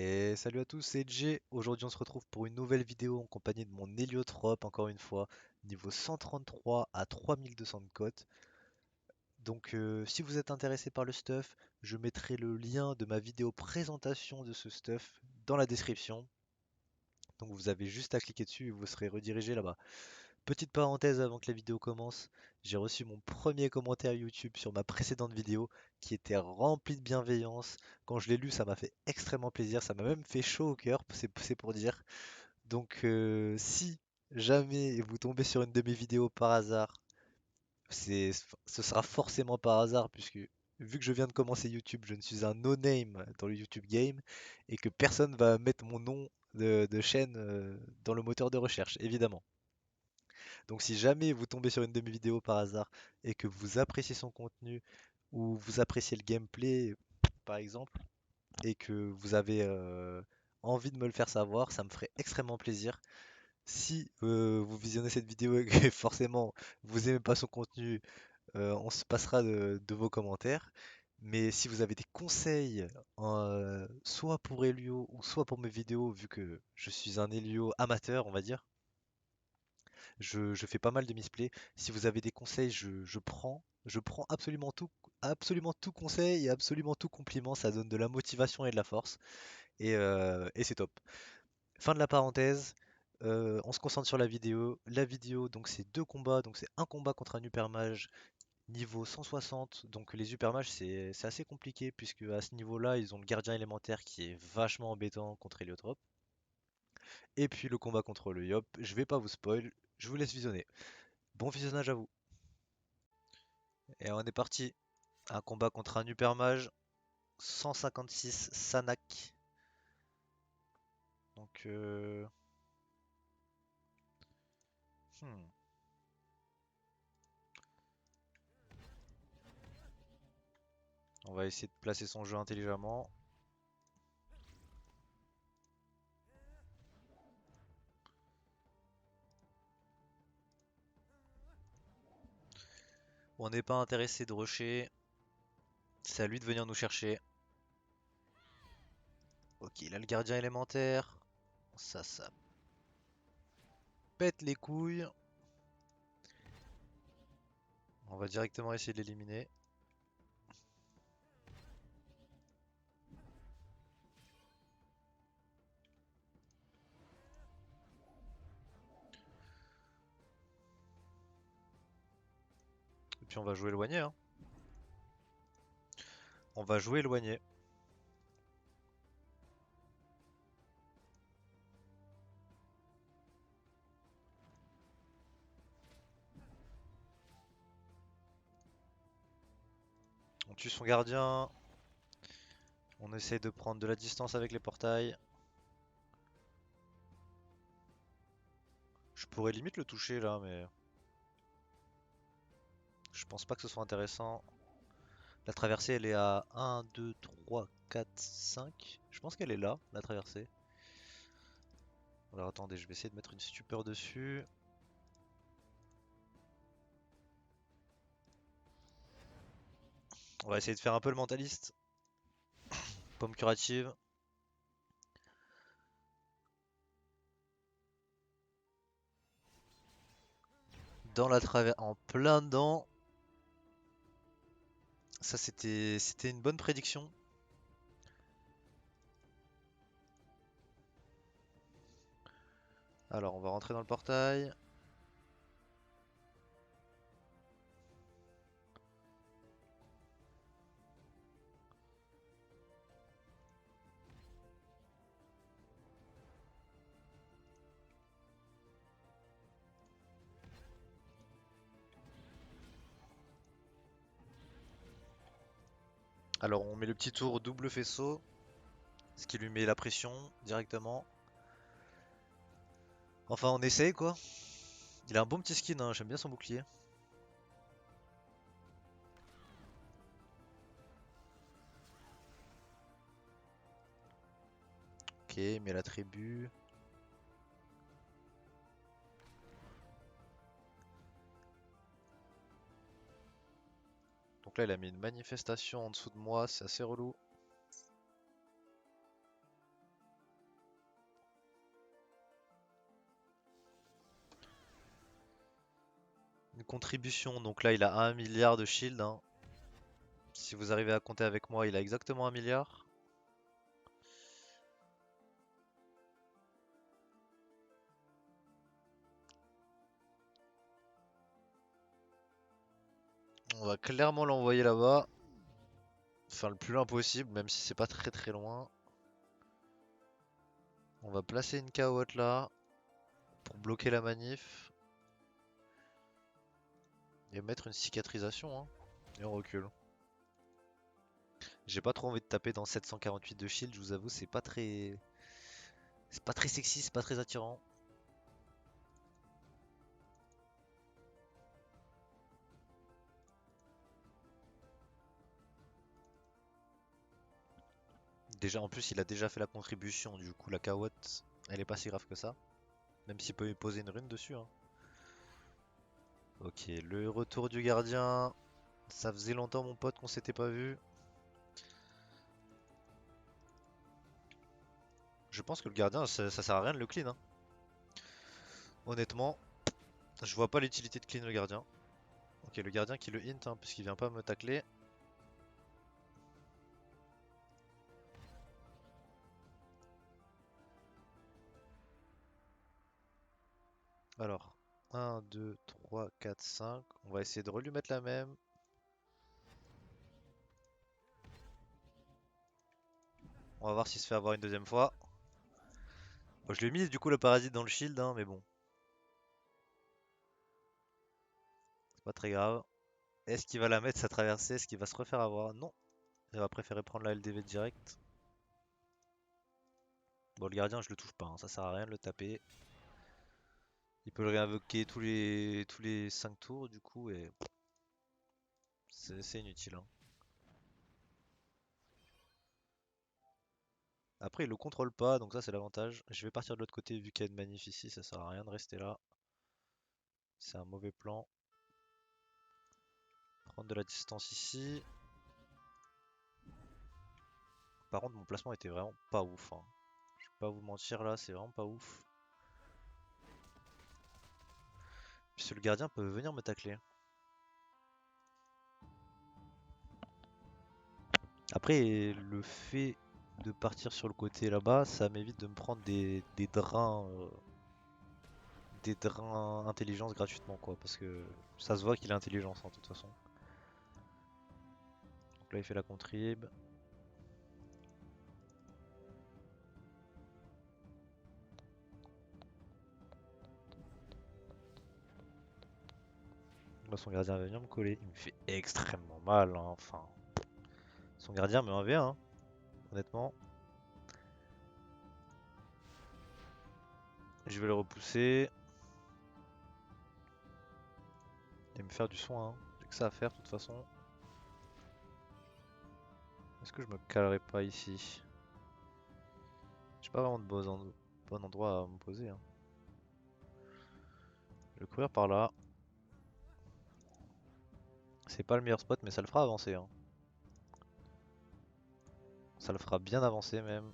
Et salut à tous, c'est Jay. Aujourd'hui, on se retrouve pour une nouvelle vidéo en compagnie de mon héliotrope, encore une fois, niveau 133 à 3200 de cote. Donc, si vous êtes intéressé par le stuff, je mettrai le lien de ma vidéo présentation de ce stuff dans la description. Donc, vous avez juste à cliquer dessus et vous serez redirigé là-bas. Petite parenthèse avant que la vidéo commence, j'ai reçu mon premier commentaire YouTube sur ma précédente vidéo qui était rempli de bienveillance. Quand je l'ai lu, ça m'a fait extrêmement plaisir, ça m'a même fait chaud au cœur, c'est pour dire. Donc si jamais vous tombez sur une de mes vidéos par hasard, c'est, ce sera forcément par hasard puisque vu que je viens de commencer YouTube, je ne suis un no-name dans le YouTube game et que personne va mettre mon nom de chaîne dans le moteur de recherche, évidemment. Donc si jamais vous tombez sur une de mes vidéos par hasard et que vous appréciez son contenu ou vous appréciez le gameplay par exemple et que vous avez envie de me le faire savoir, ça me ferait extrêmement plaisir. Si vous visionnez cette vidéo et que forcément vous aimez pas son contenu, on se passera de vos commentaires. Mais si vous avez des conseils, soit pour Helio ou soit pour mes vidéos, vu que je suis un Helio amateur, on va dire, je fais pas mal de misplays. Si vous avez des conseils, je prends absolument tout conseil et absolument tout compliment. Ça donne de la motivation et de la force. Et c'est top. Fin de la parenthèse. On se concentre sur la vidéo. La vidéo, donc c'est deux combats. Donc c'est un combat contre un Hypermage niveau 160. Donc les Hypermages, c'est assez compliqué puisque à ce niveau-là, ils ont le gardien élémentaire qui est vachement embêtant contre Héliotrope. Et puis le combat contre le Yop. Je vais pas vous spoil. Je vous laisse visionner. Bon visionnage à vous. Et on est parti. Un combat contre un Hypermage. 156 Sanak. Donc, hmm. On va essayer de placer son jeu intelligemment. On n'est pas intéressé de rusher. C'est à lui de venir nous chercher. Ok, il a le gardien élémentaire. Ça pète les couilles. On va directement essayer de l'éliminer. Et puis on va jouer éloigné, hein. On va jouer éloigné. On tue son gardien. On essaye de prendre de la distance avec les portails. Je pourrais limite le toucher là, mais je pense pas que ce soit intéressant. La traversée, elle est à 1, 2, 3, 4, 5. Je pense qu'elle est là, la traversée. Alors attendez, je vais essayer de mettre une stupeur dessus. On va essayer de faire un peu le mentaliste. Pomme curative. Dans la traverse, en plein dedans. Ça, c'était une bonne prédiction. Alors, on va rentrer dans le portail. Alors, on met le petit tour double faisceau, ce qui lui met la pression directement. Enfin, on essaye quoi. Il a un bon petit skin, hein, j'aime bien son bouclier. Ok, mais la tribu. Donc là, il a mis une manifestation en dessous de moi, c'est assez relou. contribution, donc là il a 1 milliard de shield, hein. Si vous arrivez à compter avec moi, il a exactement 1 milliard. On va clairement l'envoyer là-bas. Enfin, le plus loin possible, même si c'est pas très très loin. On va placer une cahotte là pour bloquer la manif. Et mettre une cicatrisation, hein. Et on recule. J'ai pas trop envie de taper dans 748 de shield, je vous avoue, c'est pas très. C'est pas très sexy, c'est pas très attirant. Déjà, en plus, il a déjà fait la contribution, du coup, la cahotte, elle est pas si grave que ça. Même s'il peut y poser une rune dessus, hein. Ok, le retour du gardien. Ça faisait longtemps, mon pote, qu'on s'était pas vu. Je pense que le gardien, ça sert à rien de le clean, hein. Honnêtement, je vois pas l'utilité de clean le gardien. Ok, le gardien qui le hint, hein, puisqu'il vient pas me tacler. Alors, 1, 2, 3, 4, 5. On va essayer de lui mettre la même. On va voir s'il se fait avoir une deuxième fois. Bon, je lui ai mis du coup le parasite dans le shield, hein, mais bon, c'est pas très grave. Est-ce qu'il va la mettre sa traversée? Est-ce qu'il va se refaire avoir? Non, il va préférer prendre la LDV direct. Bon, le gardien, je le touche pas, hein, ça sert à rien de le taper. Il peut le réinvoquer tous les 5 tours du coup, et c'est inutile, hein. Après, il le contrôle pas, donc ça c'est l'avantage. Je vais partir de l'autre côté vu qu'il y a une manif ici, ça sert à rien de rester là. C'est un mauvais plan. Prendre de la distance ici. Par contre, mon placement était vraiment pas ouf, hein. Je vais pas vous mentir là, c'est vraiment pas ouf. Puisque le gardien peut venir me tacler. Après, le fait de partir sur le côté là-bas, ça m'évite de me prendre des drains intelligence gratuitement, quoi. Parce que ça se voit qu'il a intelligence, hein, de toute façon. Donc là, il fait la contrib. Là, son gardien va venir me coller. Il me fait extrêmement mal, hein. Enfin, son gardien me 1v1, hein, honnêtement. Je vais le repousser et me faire du soin, hein. J'ai que ça à faire, de toute façon. Est-ce que je me calerai pas ici? J'ai pas vraiment de bon endroit à me poser, hein. Je vais courir par là. C'est pas le meilleur spot, mais ça le fera avancer, hein. Ça le fera bien avancer même.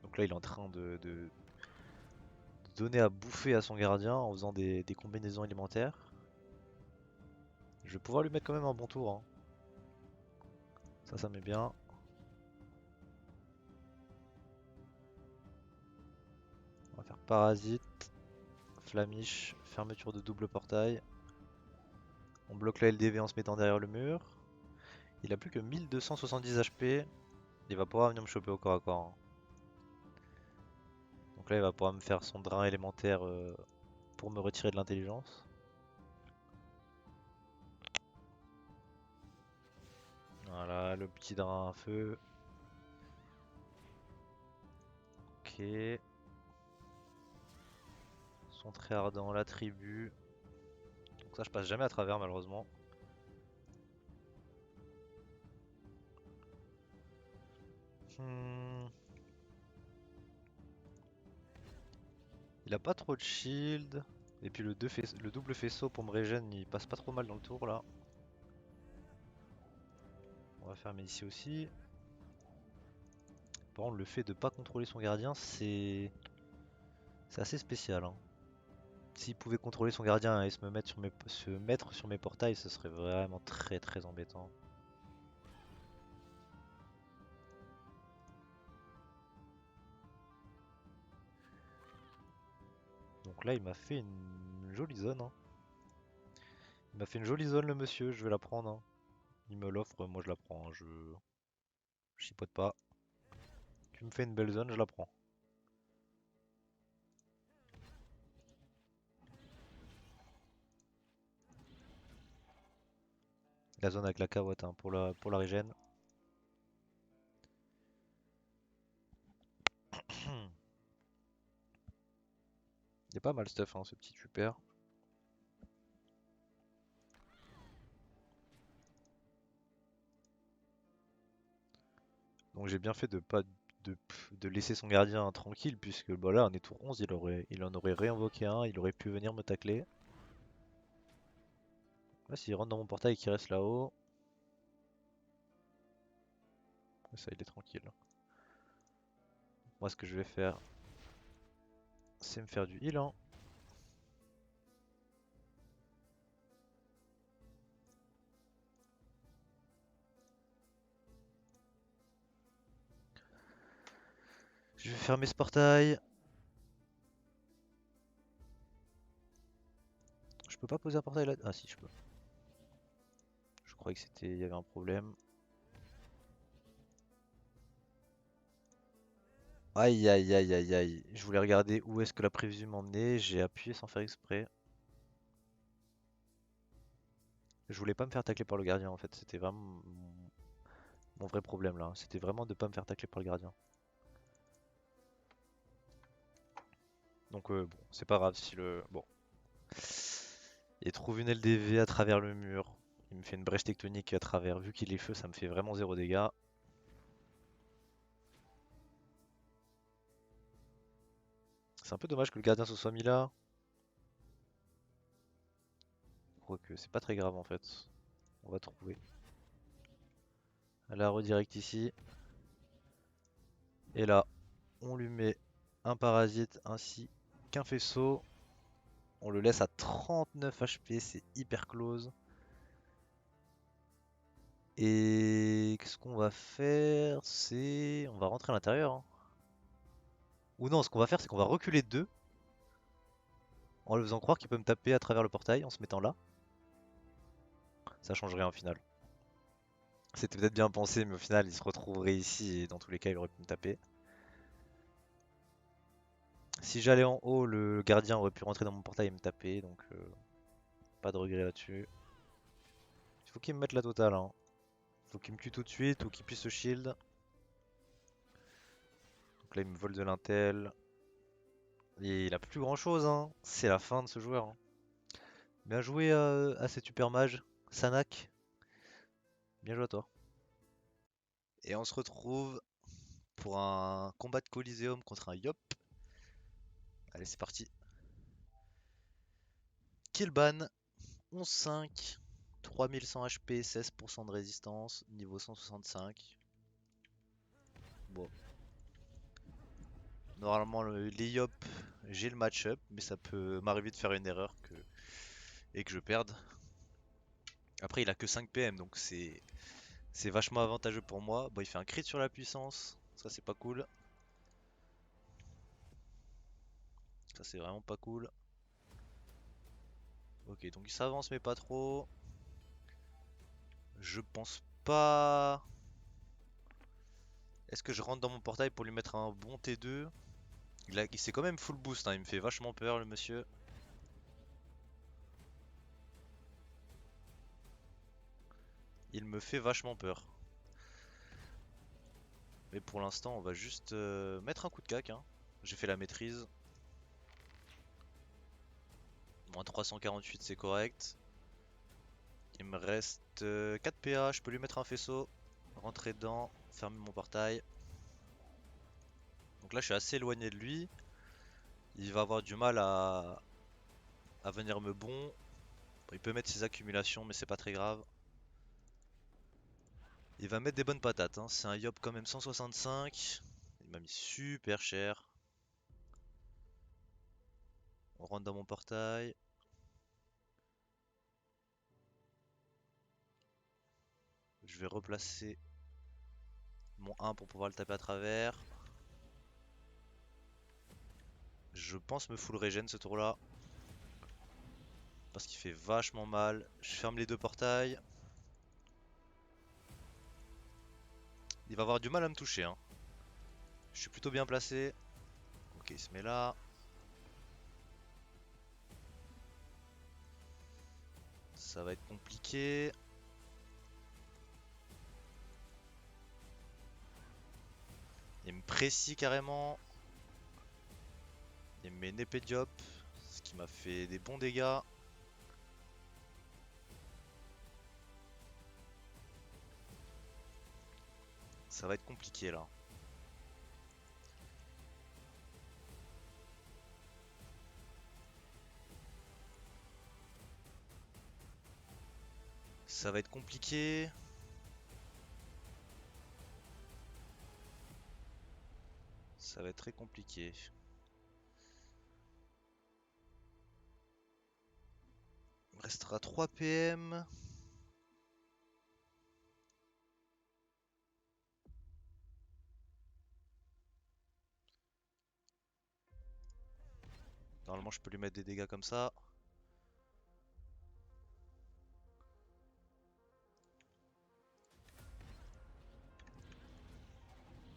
Donc là, il est en train de donner à bouffer à son gardien en faisant des combinaisons élémentaires. Je vais pouvoir lui mettre quand même un bon tour, hein. Ça met bien. On va faire parasite, flamiche, fermeture de double portail. On bloque la LDV en se mettant derrière le mur. Il a plus que 1270 HP. Il va pouvoir venir me choper au corps à corps, hein. Donc là, il va pouvoir me faire son drain élémentaire pour me retirer de l'intelligence. Voilà, le petit drain à feu. Ok. Son très ardent, la tribu. Donc ça, je passe jamais à travers, malheureusement. Hmm. Il a pas trop de shield. Et puis le double faisceau pour me régène, il passe pas trop mal dans le tour là. On va fermer ici aussi. Par contre, le fait de pas contrôler son gardien, c'est C'est assez spécial, hein. S'il pouvait contrôler son gardien et se mettre sur mes portails, ce serait vraiment très très embêtant. Donc là, il m'a fait une jolie zone, hein. Il m'a fait une jolie zone, le monsieur, je vais la prendre, hein. Il me l'offre, moi je la prends, hein. Je chipote pas. Tu me fais une belle zone, je la prends. La zone avec la carotte, hein, pour la régène. Il est pas mal stuff, hein, ce petit super. Donc j'ai bien fait de pas de laisser son gardien tranquille, puisque bah là on est tour 11, il en aurait réinvoqué un, il aurait pu venir me tacler. Là s'il rentre dans mon portail et qu'il reste là-haut, ça il est tranquille. Moi ce que je vais faire, c'est me faire du heal, hein. Je vais fermer ce portail. Je peux pas poser un portail là. Ah si je peux. Je croyais que il y avait un problème. Aïe aïe aïe aïe aïe. Je voulais regarder où est-ce que la prévision m'emmenait. J'ai appuyé sans faire exprès. Je voulais pas me faire tacler par le gardien en fait. C'était vraiment mon vrai problème là. C'était vraiment de pas me faire tacler par le gardien. Donc bon, c'est pas grave si le... Bon. Il trouve une LDV à travers le mur. Il me fait une brèche tectonique à travers. Vu qu'il est feu, ça me fait vraiment zéro dégâts. C'est un peu dommage que le gardien se soit mis là. Quoique c'est pas très grave en fait. On va trouver. La redirect ici. Et là, on lui met un parasite ainsi qu'un faisceau. On le laisse à 39 HP, c'est hyper close. Et qu'est-ce qu'on va faire? C'est... On va rentrer à l'intérieur, hein. Ou non, ce qu'on va faire, c'est qu'on va reculer de 2 en le faisant croire qu'il peut me taper à travers le portail en se mettant là. Ça change rien au final. C'était peut-être bien pensé, mais au final, il se retrouverait ici et dans tous les cas, il aurait pu me taper. Si j'allais en haut, le gardien aurait pu rentrer dans mon portail et me taper, donc pas de regret là-dessus. Il faut qu'il me mette la totale, hein. Faut qu'il me tue tout de suite ou qu'il puisse se shield. Donc là, il me vole de l'intel. Et il a plus grand chose, hein. C'est la fin de ce joueur, hein. Bien joué à cet super mage, Sanak. Bien joué à toi. Et on se retrouve pour un combat de Coliseum contre un Yop. Allez, c'est parti. Killban, 11-5, 3100 HP, 16% de résistance, niveau 165. Bon, normalement, les Yop, j'ai le match-up, mais ça peut m'arriver de faire une erreur et que je perde. Après, il a que 5 PM, donc c'est vachement avantageux pour moi. Bon, il fait un crit sur la puissance, ça c'est pas cool. Ça c'est vraiment pas cool. Ok, donc il s'avance mais pas trop. Je pense pas... Est-ce que je rentre dans mon portail pour lui mettre un bon T2? Il s'est quand même full boost, hein. Il me fait vachement peur le monsieur. Il me fait vachement peur. Mais pour l'instant on va juste mettre un coup de cac, hein. J'ai fait la maîtrise. Moins 348 c'est correct. Il me reste 4 PA, je peux lui mettre un faisceau. Rentrer dedans, fermer mon portail. Donc là je suis assez éloigné de lui. Il va avoir du mal à venir me bon. Il peut mettre ses accumulations mais c'est pas très grave. Il va mettre des bonnes patates, hein. C'est un Yop quand même 165. Il m'a mis super cher. On rentre dans mon portail. Je vais replacer mon 1 pour pouvoir le taper à travers. Je pense me full regen ce tour là. Parce qu'il fait vachement mal. Je ferme les deux portails. Il va avoir du mal à me toucher, hein. Je suis plutôt bien placé. Ok, il se met là. Ça va être compliqué. Il me précise carrément. Il me met une épée de diop, ce qui m'a fait des bons dégâts. Ça va être compliqué là. Ça va être compliqué. Ça va être très compliqué. Il me restera 3 PM. Normalement je peux lui mettre des dégâts comme ça.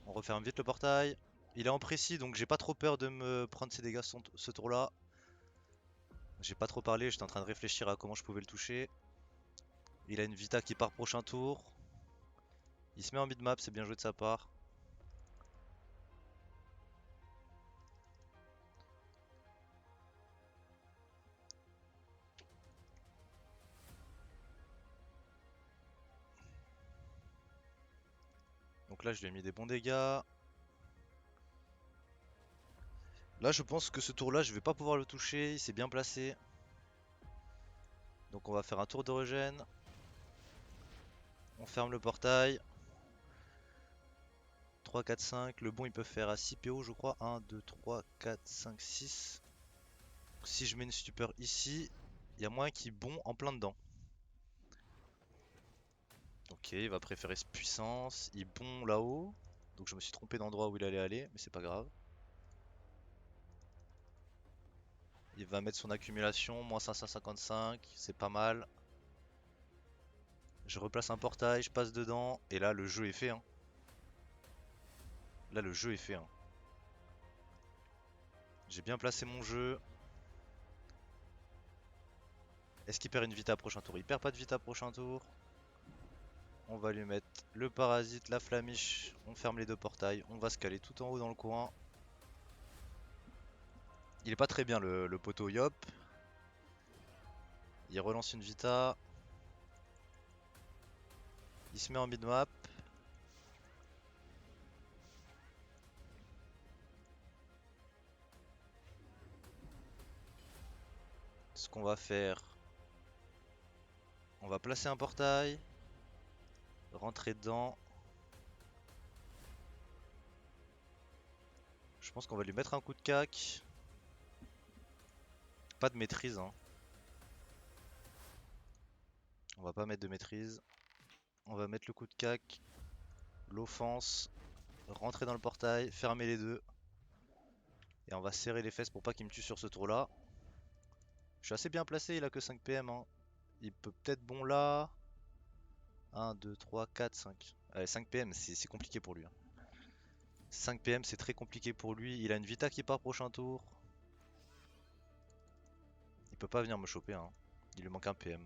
On referme vite le portail. Il est en précis donc j'ai pas trop peur de me prendre ses dégâts ce tour là. J'ai pas trop parlé, j'étais en train de réfléchir à comment je pouvais le toucher. Il a une Vita qui part prochain tour. Il se met en mid-map, c'est bien joué de sa part. Donc là je lui ai mis des bons dégâts. Là je pense que ce tour là je vais pas pouvoir le toucher, il s'est bien placé. Donc on va faire un tour de regen. On ferme le portail. 3, 4, 5. Le bon il peut faire à 6 PO je crois. 1, 2, 3, 4, 5, 6. Si je mets une stupeur ici, il y a moyen qu'il bon en plein dedans. Ok, il va préférer ce puissance. Il bon là-haut. Donc je me suis trompé d'endroit où il allait aller, mais c'est pas grave. Il va mettre son accumulation, moins 555, c'est pas mal. Je replace un portail, je passe dedans, et là le jeu est fait, hein. Là le jeu est fait, hein. J'ai bien placé mon jeu. Est-ce qu'il perd une vita prochain tour? Il perd pas de vita prochain tour. On va lui mettre le parasite, la flamiche. On ferme les deux portails. On va se caler tout en haut dans le coin. Il est pas très bien le poteau Yop. Il relance une vita. Il se met en mid-map. Ce qu'on va faire, on va placer un portail. Rentrer dedans. Je pense qu'on va lui mettre un coup de cac. Pas de maîtrise, hein. On va pas mettre de maîtrise. On va mettre le coup de cac. L'offense. Rentrer dans le portail. Fermer les deux. Et on va serrer les fesses pour pas qu'il me tue sur ce tour là. Je suis assez bien placé, il a que 5 PM, hein. Il peut peut-être bon là. 1, 2, 3, 4, 5. Allez, 5 PM, c'est compliqué pour lui, hein. 5 PM, c'est très compliqué pour lui. Il a une Vita qui part prochain tour. Il peut pas venir me choper, hein. Il lui manque un PM.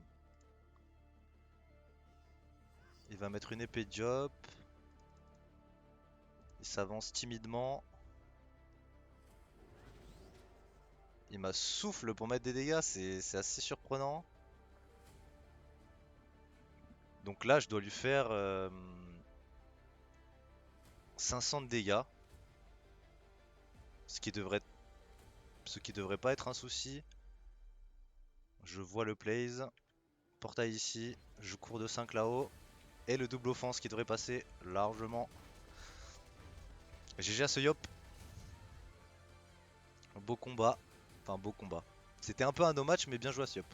Il va mettre une épée de Diop. Il s'avance timidement. Il m'a souffle pour mettre des dégâts, c'est assez surprenant. Donc là, je dois lui faire 500 de dégâts. Ce qui devrait pas être un souci. Je vois le plays. Portail ici. Je cours de 5 là-haut. Et le double offense qui devrait passer largement. GG à ce Yop. Beau combat. Enfin, beau combat. C'était un peu un no match, mais bien joué à Siop.